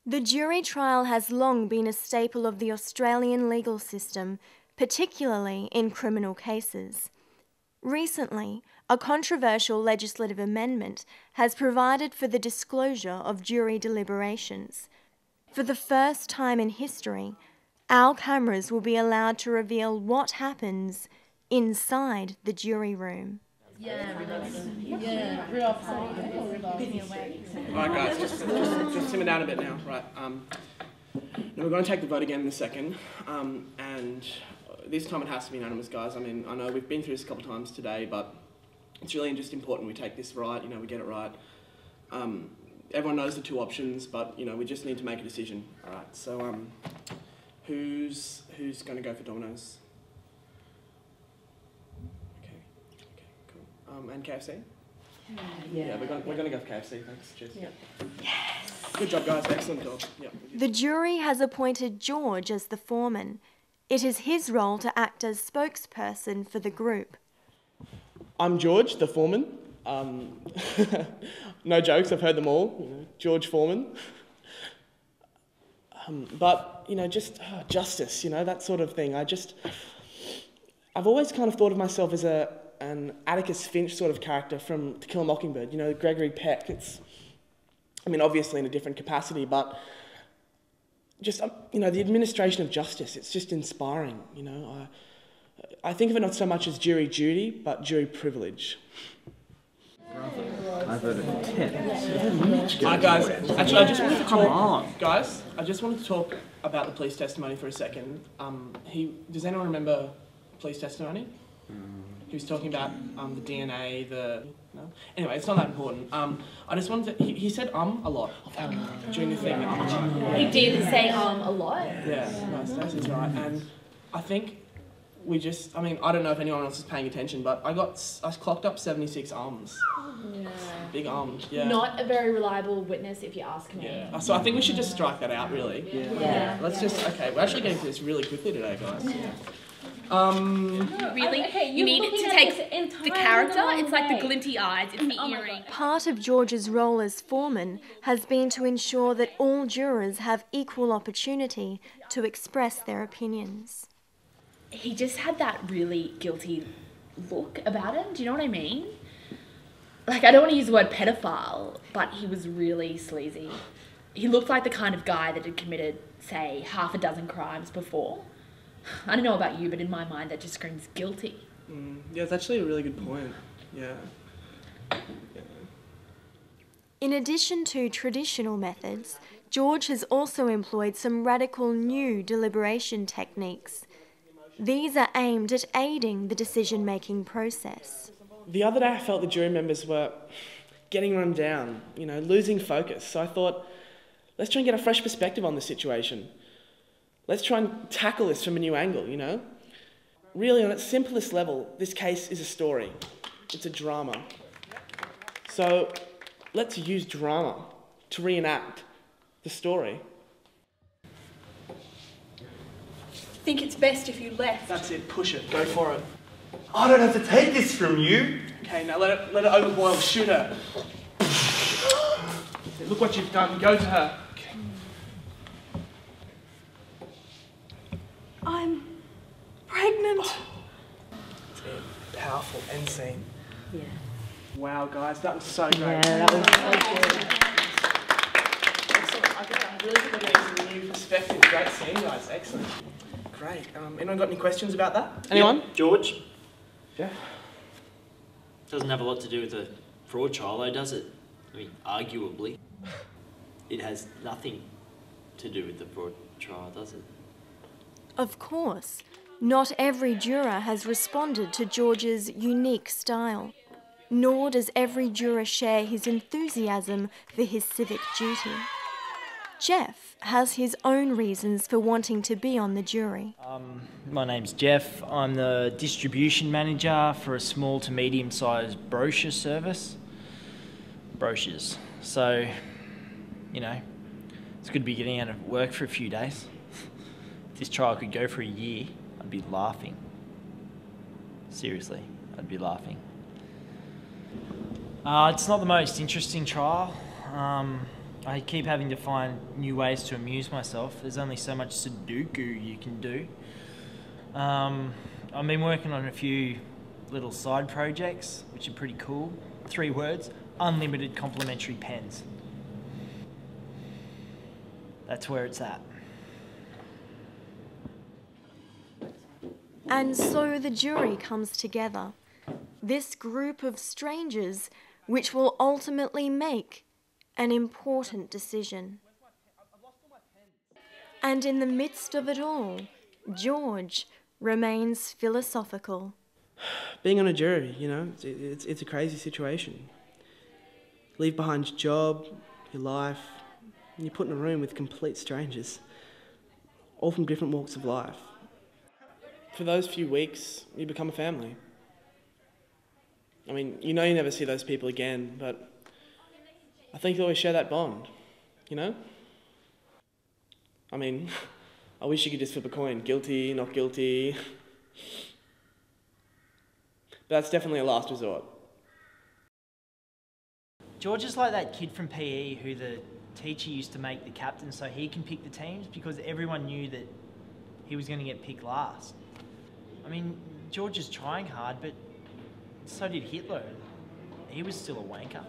The jury trial has long been a staple of the Australian legal system, particularly in criminal cases. Recently, a controversial legislative amendment has provided for the disclosure of jury deliberations. For the first time in history, our cameras will be allowed to reveal what happens inside the jury room. Yeah, real Alright guys, just simmer down a bit now, right? Now we're going to take the vote again in a second, and this time it has to be unanimous, guys. I mean, I know we've been through this a couple of times today, but it's really just important we take this right, we get it right. Everyone knows the two options, but, we just need to make a decision. Alright, so, who's going to go for Domino's? Okay, cool. And KFC? Yeah, we're going to go for KFC, thanks, cheers. Yep. Yes! Good job, guys, excellent job. Yep. The jury has appointed George as the foreman. It is his role to act as spokesperson for the group. I'm George, the foreman. No jokes, I've heard them all. George Foreman. But, justice, that sort of thing. I've always kind of thought of myself as an Atticus Finch sort of character from To Kill a Mockingbird, Gregory Peck. Obviously in a different capacity, but the administration of justice, it's just inspiring, I think of it not so much as jury duty, but jury privilege. I voted 10. Guys, actually, I just wanted to talk. Guys, I just wanted to talk about the police testimony for a second. Does anyone remember police testimony? He was talking about the DNA, no? Anyway, it's not that important. I just wanted to, he said a lot during the thing. He did say a lot? Yeah, no, Stacey's right. And I think I don't know if anyone else is paying attention, but I clocked up 76 ums. Yeah. Big ums, yeah. Not a very reliable witness if you ask me. Yeah. So I think we should just strike that out, really. Yeah. We're actually getting through this really quickly today, guys. Yeah. Really? Okay, you need it to take the character? It's like the glinty eyes, it's the earring. Part of George's role as foreman has been to ensure that all jurors have equal opportunity to express their opinions. He just had that really guilty look about him, do you know what I mean? I don't want to use the word pedophile, but he was really sleazy. He looked like the kind of guy that had committed, say, half a dozen crimes before. I don't know about you, but in my mind that just screams guilty. Yeah, it's actually a really good point. Yeah. In addition to traditional methods, George has also employed some radical new deliberation techniques. These are aimed at aiding the decision-making process. The other day I felt the jury members were getting run down, losing focus. So I thought, let's try and get a fresh perspective on the situation. Let's try and tackle this from a new angle, Really, on its simplest level, this case is a story. It's a drama. So let's use drama to reenact the story. I think it's best if you left. That's it, push it, go for it. I don't have to take this from you. Okay, now let it overboil, shoot her. Look what you've done, go to her. I'm pregnant. Powerful end scene. Yeah. Wow, guys, that was so great. Yeah, that was so good. Excellent. I think that really put it into a new perspective. Great scene, guys. Excellent. Great. Anyone got any questions about that? Anyone? Yeah. George? Yeah. Doesn't have a lot to do with the fraud trial, though, does it? Arguably. It has nothing to do with the fraud trial, does it? Of course, not every juror has responded to George's unique style, nor does every juror share his enthusiasm for his civic duty. Jeff has his own reasons for wanting to be on the jury. My name's Jeff. I'm the distribution manager for a small to medium-sized brochure service. Brochures. So, it's good to be getting out of work for a few days. If this trial could go for a year, I'd be laughing. Seriously, I'd be laughing. It's not the most interesting trial. I keep having to find new ways to amuse myself. There's only so much Sudoku you can do. I've been working on a few little side projects, which are pretty cool. 3 words: unlimited complimentary pens. That's where it's at. And so the jury comes together, this group of strangers which will ultimately make an important decision. And in the midst of it all, George remains philosophical. Being on a jury, you know, it's a crazy situation. Leave behind your job, your life, and you're put in a room with complete strangers, all from different walks of life. For those few weeks, you become a family. I mean, you know you never see those people again, but I think you always share that bond, you know? I mean, I wish you could just flip a coin, guilty, not guilty. But that's definitely a last resort. George is like that kid from PE who the teacher used to make the captain so he can pick the teams because everyone knew that he was going to get picked last. I mean, George is trying hard, but so did Hitler. He was still a wanker.